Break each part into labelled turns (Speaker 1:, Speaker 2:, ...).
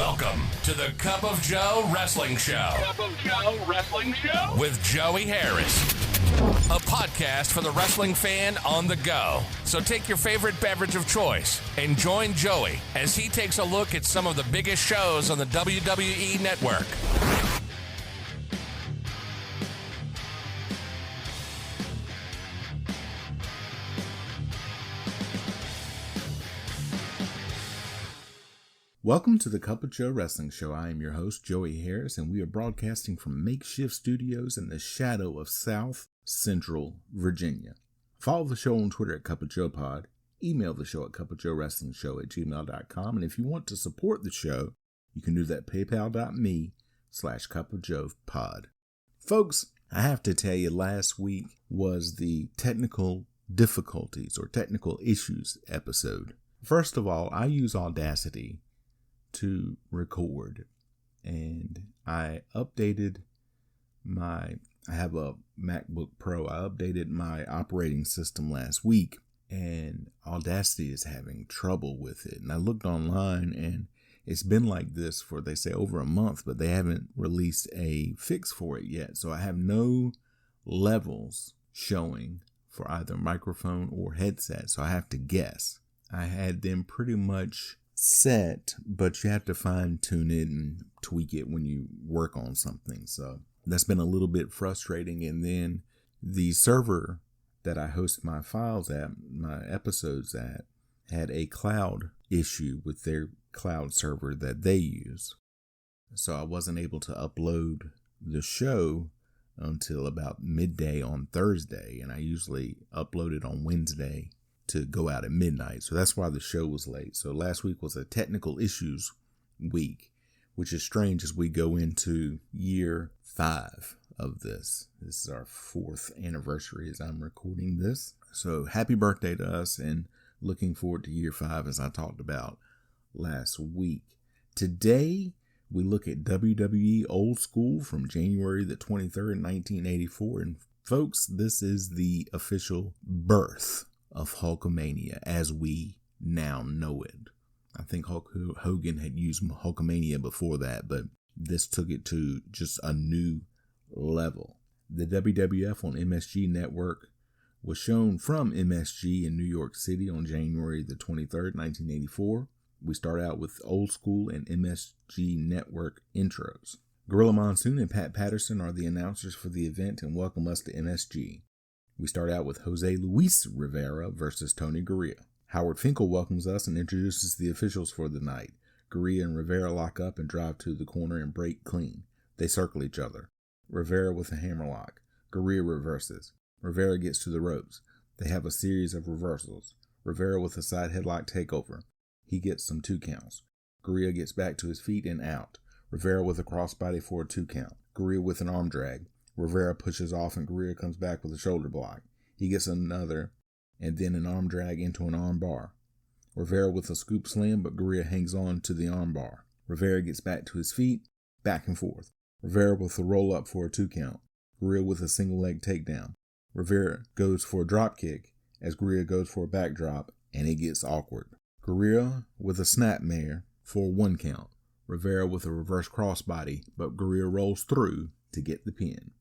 Speaker 1: Welcome to the Cup of Joe Wrestling Show.
Speaker 2: Cup of Joe Wrestling Show?
Speaker 1: With Joey Harris. A podcast for the wrestling fan on the go. So take your favorite beverage of choice and join Joey as he takes a look at some of the biggest shows on the WWE Network.
Speaker 3: Welcome to the Cup of Joe Wrestling Show. I am your host, Joey Harris, and we are broadcasting from makeshift studios in the shadow of South Central Virginia. Follow the show on Twitter at Cup of Joe Pod. Email the show at cupofjoewrestlingshow@gmail.com. And if you want to support the show, you can do that at paypal.me/cupofjoepod. Folks, I have to tell you, last week was the technical difficulties or technical issues episode. First of all, I use Audacity to record, and I have a MacBook Pro. I updated my operating system last week, and Audacity is having trouble with it. And I looked online, and it's been like this for, they say, over a month, but they haven't released a fix for it yet. So I have no levels showing for either microphone or headset, so I have to guess. I had them pretty much set, but you have to fine tune it and tweak it when you work on something. So that's been a little bit frustrating. And then the server that I host my files at, my episodes at, had a cloud issue with their cloud server that they use. So I wasn't able to upload the show until about midday on Thursday. And I usually upload it on Wednesday to go out at midnight. So that's why the show was late. So last week was a technical issues week, which is strange as we go into year 5 of this. This is our 4th anniversary as I'm recording this. So happy birthday to us, and looking forward to year 5 as I talked about last week. Today, we look at WWE Old School from January the 23rd, 1984. And folks, this is the official birth of Hulkamania as we now know it. I think Hulk Hogan had used Hulkamania before that, but this took it to just a new level. The WWF on MSG Network was shown from MSG in New York City on January the 23rd, 1984. We start out with Old School and MSG Network intros. Gorilla Monsoon and Pat Patterson are the announcers for the event and welcome us to MSG. We start out with Jose Luis Rivera versus Tony Gurria. Howard Finkel welcomes us and introduces the officials for the night. Gurria and Rivera lock up and drive to the corner and break clean. They circle each other. Rivera with a hammerlock. Gurria reverses. Rivera gets to the ropes. They have a series of reversals. Rivera with a side headlock takeover. He gets some 2 counts. Gurria gets back to his feet and out. Rivera with a crossbody for a 2 count. Gurria with an arm drag. Rivera pushes off and Gurria comes back with a shoulder block. He gets another and then an arm drag into an arm bar. Rivera with a scoop slam, but Gurria hangs on to the arm bar. Rivera gets back to his feet, back and forth. Rivera with a roll up for a 2 count. Gurria with a single leg takedown. Rivera goes for a drop kick as Gurria goes for a backdrop, and it gets awkward. Gurria with a snapmare for a 1 count. Rivera with a reverse crossbody, but Gurria rolls through to get the pin.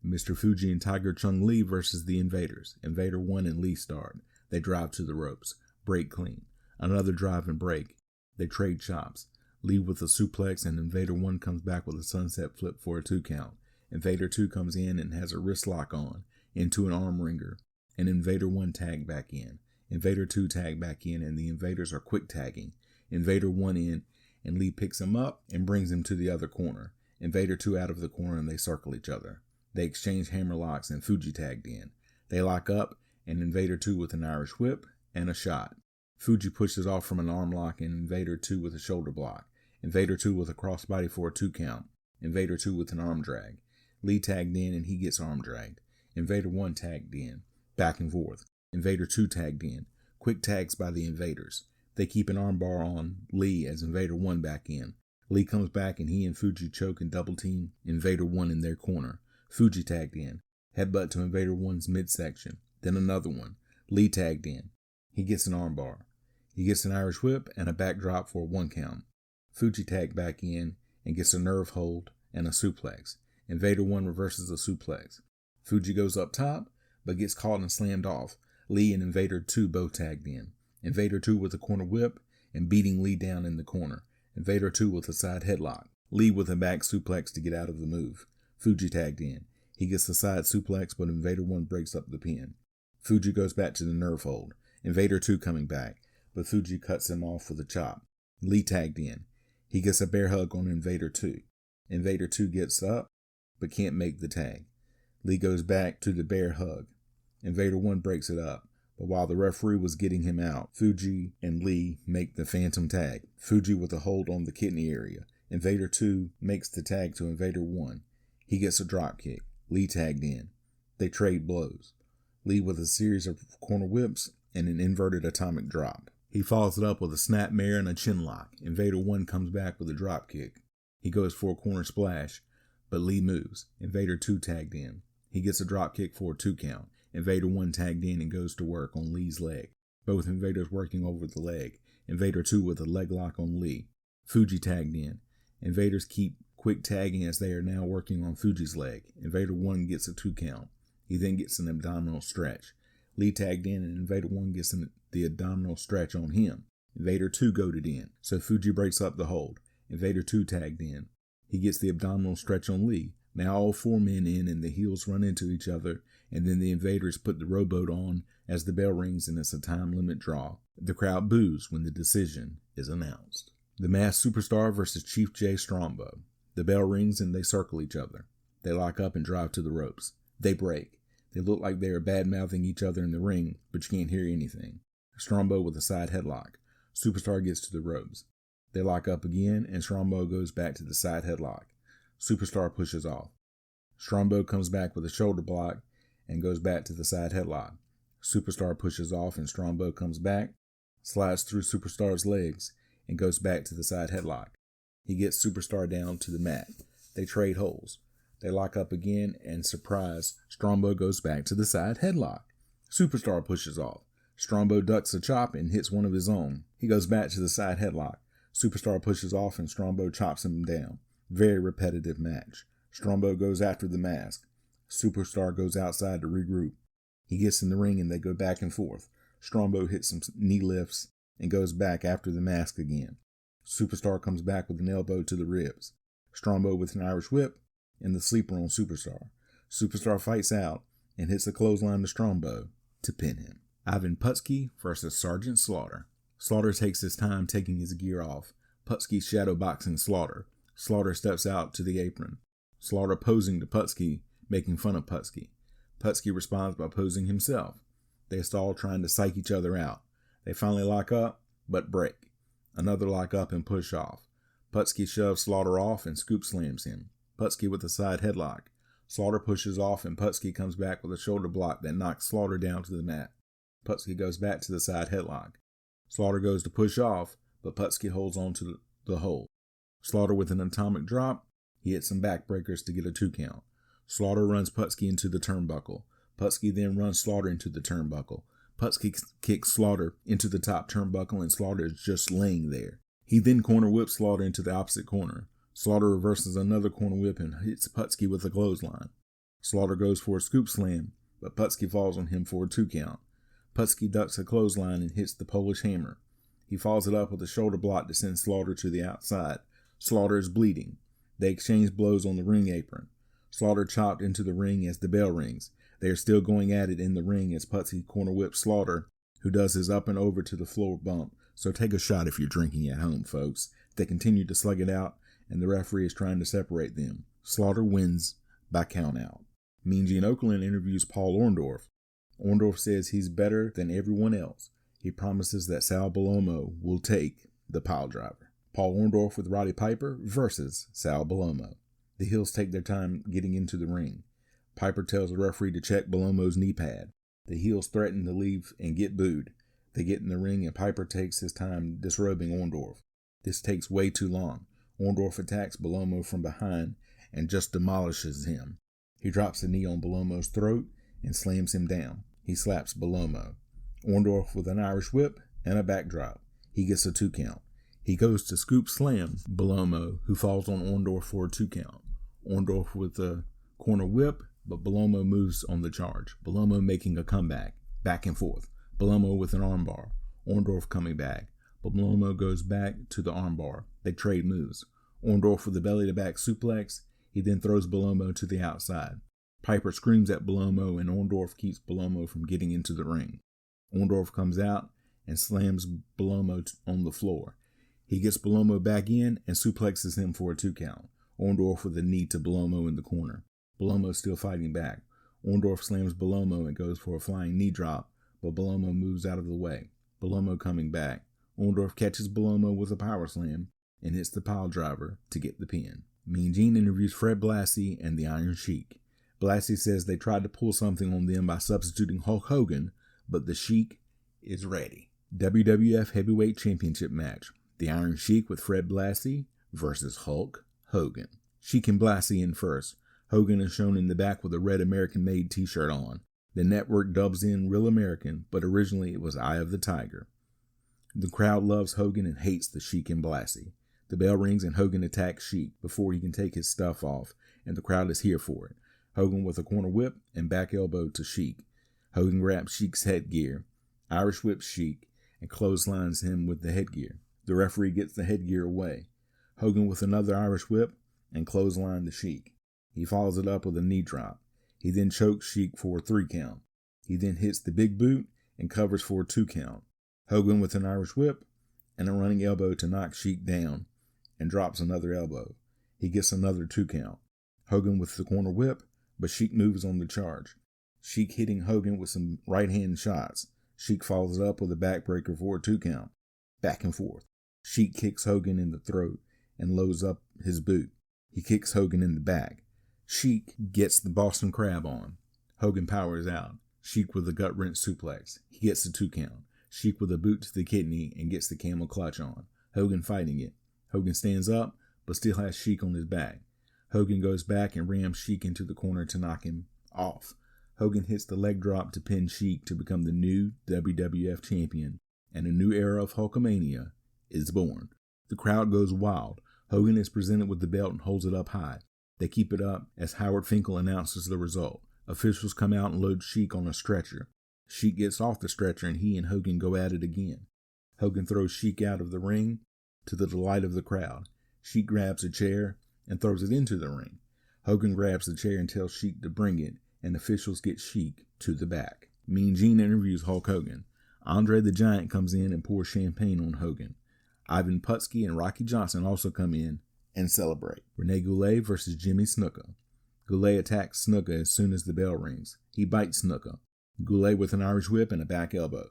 Speaker 3: Mr. Fuji and Tiger Chung Lee versus the Invaders. Invader 1 and Lee start. They drive to the ropes. Break clean. Another drive and break. They trade chops. Lee with a suplex and Invader 1 comes back with a sunset flip for a 2 count. Invader 2 comes in and has a wrist lock on into an arm wringer. And Invader 1 tag back in. Invader 2 tag back in, and the Invaders are quick tagging. Invader 1 in, and Lee picks him up and brings him to the other corner. Invader 2 out of the corner, and they circle each other. They exchange hammerlocks and Fuji tagged in. They lock up and Invader 2 with an Irish whip and a shot. Fuji pushes off from an arm lock and Invader 2 with a shoulder block. Invader 2 with a crossbody for a 2 count. Invader 2 with an arm drag. Lee tagged in and he gets arm dragged. Invader 1 tagged in. Back and forth. Invader 2 tagged in. Quick tags by the Invaders. They keep an armbar on Lee as Invader 1 back in. Lee comes back and he and Fuji choke and double team Invader 1 in their corner. Fuji tagged in. Headbutt to Invader 1's midsection. Then another one. Lee tagged in. He gets an armbar. He gets an Irish whip and a backdrop for a 1 count. Fuji tagged back in and gets a nerve hold and a suplex. Invader 1 reverses the suplex. Fuji goes up top, but gets caught and slammed off. Lee and Invader 2 both tagged in. Invader 2 with a corner whip and beating Lee down in the corner. Invader 2 with a side headlock. Lee with a back suplex to get out of the move. Fuji tagged in. He gets the side suplex, but Invader 1 breaks up the pin. Fuji goes back to the nerve hold. Invader 2 coming back, but Fuji cuts him off with a chop. Lee tagged in. He gets a bear hug on Invader 2. Invader 2 gets up, but can't make the tag. Lee goes back to the bear hug. Invader 1 breaks it up, but while the referee was getting him out, Fuji and Lee make the phantom tag. Fuji with a hold on the kidney area. Invader 2 makes the tag to Invader 1. He gets a drop kick. Lee tagged in. They trade blows. Lee with a series of corner whips and an inverted atomic drop. He follows it up with a snapmare and a chin lock. Invader 1 comes back with a drop kick. He goes for a corner splash, but Lee moves. Invader 2 tagged in. He gets a drop kick for a 2 count. Invader 1 tagged in and goes to work on Lee's leg. Both Invaders working over the leg. Invader 2 with a leg lock on Lee. Fuji tagged in. Invaders keep quick tagging as they are now working on Fuji's leg. Invader 1 gets a 2 count. He then gets an abdominal stretch. Lee tagged in and Invader 1 gets the abdominal stretch on him. Invader 2 goaded in, so Fuji breaks up the hold. Invader 2 tagged in. He gets the abdominal stretch on Lee. Now all 4 men in and the heels run into each other, and then the Invaders put the rowboat on as the bell rings and it's a time limit draw. The crowd boos when the decision is announced. The Masked Superstar versus Chief Jay Strongbow. The bell rings and they circle each other. They lock up and drive to the ropes. They break. They look like they are bad-mouthing each other in the ring, but you can't hear anything. Strongbow with a side headlock. Superstar gets to the ropes. They lock up again, and Strongbow goes back to the side headlock. Superstar pushes off. Strongbow comes back with a shoulder block and goes back to the side headlock. Superstar pushes off, and Strongbow comes back, slides through Superstar's legs, and goes back to the side headlock. He gets Superstar down to the mat. They trade holds. They lock up again, and surprise, Strongbow goes back to the side headlock. Superstar pushes off. Strongbow ducks a chop and hits one of his own. He goes back to the side headlock. Superstar pushes off and Strongbow chops him down. Very repetitive match. Strongbow goes after the mask. Superstar goes outside to regroup. He gets in the ring and they go back and forth. Strongbow hits some knee lifts and goes back after the mask again. Superstar comes back with an elbow to the ribs. Strongbow with an Irish whip and the sleeper on Superstar. Superstar fights out and hits a clothesline to Strongbow to pin him. Ivan Putski versus Sergeant Slaughter. Slaughter takes his time taking his gear off. Putski shadowboxing Slaughter. Slaughter steps out to the apron. Slaughter posing to Putski, making fun of Putski. Putski responds by posing himself. They stall trying to psych each other out. They finally lock up, but break. Another lock up and push off. Putski shoves Slaughter off and scoop slams him. Putski with a side headlock. Slaughter pushes off and Putski comes back with a shoulder block that knocks Slaughter down to the mat. Putski goes back to the side headlock. Slaughter goes to push off, but Putski holds on to the hold. Slaughter with an atomic drop. He hits some backbreakers to get a 2 count. Slaughter runs Putski into the turnbuckle. Putski then runs Slaughter into the turnbuckle. Putski kicks Slaughter into the top turnbuckle and Slaughter is just laying there. He then corner whips Slaughter into the opposite corner. Slaughter reverses another corner whip and hits Putski with a clothesline. Slaughter goes for a scoop slam, but Putski falls on him for a 2 count. Putski ducks a clothesline and hits the Polish hammer. He follows it up with a shoulder block to send Slaughter to the outside. Slaughter is bleeding. They exchange blows on the ring apron. Slaughter chopped into the ring as the bell rings. They are still going at it in the ring as Putski corner whips Slaughter, who does his up and over to the floor bump. So take a shot if you're drinking at home, folks. They continue to slug it out, and the referee is trying to separate them. Slaughter wins by countout. Mean Gene Okerlund interviews Paul Orndorff. Orndorff says he's better than everyone else. He promises that Sal Bellomo will take the pile driver. Paul Orndorff with Roddy Piper versus Sal Bellomo. The heels take their time getting into the ring. Piper tells the referee to check Bellomo's knee pad. The heels threaten to leave and get booed. They get in the ring and Piper takes his time disrobing Orndorff. This takes way too long. Orndorff attacks Bellomo from behind and just demolishes him. He drops a knee on Bellomo's throat and slams him down. He slaps Bellomo. Orndorff with an Irish whip and a backdrop. He gets a 2 count. He goes to scoop slam Belomo, who falls on Orndorff for a 2 count. Orndorff with a corner whip, but Belomo moves on the charge. Belomo making a comeback, back and forth. Belomo with an armbar. Orndorff coming back. Belomo goes back to the armbar. They trade moves. Orndorff with a belly-to-back suplex. He then throws Belomo to the outside. Piper screams at Belomo, and Orndorff keeps Belomo from getting into the ring. Orndorff comes out and slams Belomo on the floor. He gets Belomo back in and suplexes him for a 2 count. Orndorff with a knee to Belomo in the corner. Belomo still fighting back. Orndorff slams Belomo and goes for a flying knee drop, but Belomo moves out of the way. Belomo coming back. Orndorff catches Belomo with a power slam and hits the pile driver to get the pin. Mean Gene interviews Fred Blassie and the Iron Sheik. Blassie says they tried to pull something on them by substituting Hulk Hogan, but the Sheik is ready. WWF Heavyweight Championship match. The Iron Sheik with Fred Blassie versus Hulk Hogan. Sheik and Blassie in first. Hogan is shown in the back with a red American-made t-shirt on. The network dubs in Real American, but originally it was Eye of the Tiger. The crowd loves Hogan and hates the Sheik and Blassie. The bell rings and Hogan attacks Sheik before he can take his stuff off, and the crowd is here for it. Hogan with a corner whip and back elbow to Sheik. Hogan grabs Sheik's headgear, Irish whips Sheik, and clotheslines him with the headgear. The referee gets the headgear away. Hogan with another Irish whip and clothesline to Sheik. He follows it up with a knee drop. He then chokes Sheik for a 3 count. He then hits the big boot and covers for a 2 count. Hogan with an Irish whip and a running elbow to knock Sheik down and drops another elbow. He gets another 2 count. Hogan with the corner whip, but Sheik moves on the charge. Sheik hitting Hogan with some right-hand shots. Sheik follows it up with a backbreaker for a 2 count. Back and forth. Sheik kicks Hogan in the throat and loads up his boot. He kicks Hogan in the back. Sheik gets the Boston Crab on. Hogan powers out. Sheik with a gut-wrench suplex. He gets the 2 count. Sheik with a boot to the kidney and gets the camel clutch on. Hogan fighting it. Hogan stands up, but still has Sheik on his back. Hogan goes back and rams Sheik into the corner to knock him off. Hogan hits the leg drop to pin Sheik to become the new WWF champion, and a new era of Hulkamania is born. The crowd goes wild. Hogan is presented with the belt and holds it up high. They keep it up as Howard Finkel announces the result. Officials come out and load Sheik on a stretcher. Sheik gets off the stretcher and he and Hogan go at it again. Hogan throws Sheik out of the ring to the delight of the crowd. Sheik grabs a chair and throws it into the ring. Hogan grabs the chair and tells Sheik to bring it, and officials get Sheik to the back. Mean Gene interviews Hulk Hogan. Andre the Giant comes in and pours champagne on Hogan. Ivan Putski and Rocky Johnson also come in and celebrate. Rene Goulet versus Jimmy Snuka. Goulet attacks Snuka as soon as the bell rings. He bites Snuka. Goulet with an Irish whip and a back elbow.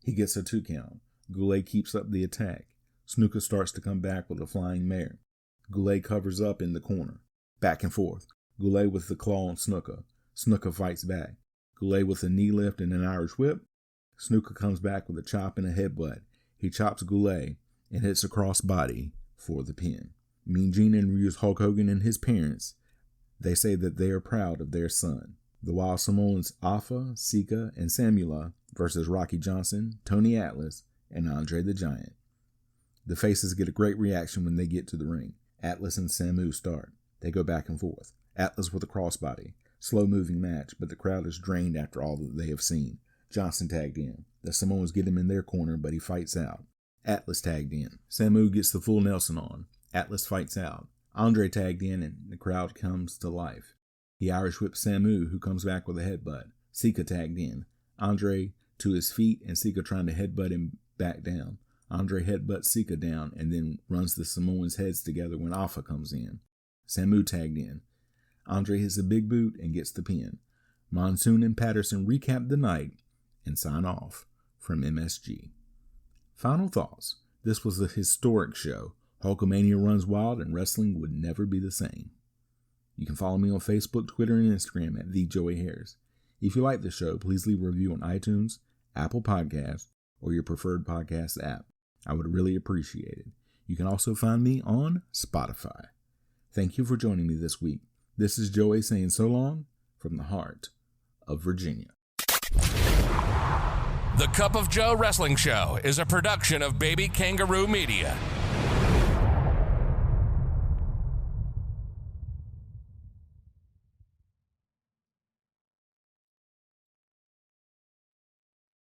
Speaker 3: He gets a 2 count. Goulet keeps up the attack. Snuka starts to come back with a flying mare. Goulet covers up in the corner. Back and forth. Goulet with the claw on Snuka. Snuka fights back. Goulet with a knee lift and an Irish whip. Snuka comes back with a chop and a headbutt. He chops Goulet and hits a crossbody for the pin. Mean Gene interviews Hulk Hogan and his parents. They say that they are proud of their son. The Wild Samoans Afa, Sika, and Samula versus Rocky Johnson, Tony Atlas, and Andre the Giant. The faces get a great reaction when they get to the ring. Atlas and Samu start. They go back and forth. Atlas with a crossbody. Slow-moving match, but the crowd is drained after all that they have seen. Johnson tagged in. The Samoans get him in their corner, but he fights out. Atlas tagged in. Samu gets the full Nelson on. Atlas fights out. Andre tagged in, and the crowd comes to life. He Irish whips Samu, who comes back with a headbutt. Sika tagged in. Andre to his feet, and Sika trying to headbutt him back down. Andre headbutts Sika down, and then runs the Samoans' heads together when Alpha comes in. Samu tagged in. Andre hits a big boot and gets the pin. Monsoon and Patterson recap the night and sign off from MSG. Final thoughts. This was a historic show. Hulkamania runs wild and wrestling would never be the same. You can follow me on Facebook, Twitter, and Instagram at TheJoeyHarris. If you like the show, please leave a review on iTunes, Apple Podcasts, or your preferred podcast app. I would really appreciate it. You can also find me on Spotify. Thank you for joining me this week. This is Joey saying so long from the heart of Virginia.
Speaker 1: The Cup of Joe Wrestling Show is a production of Baby Kangaroo Media.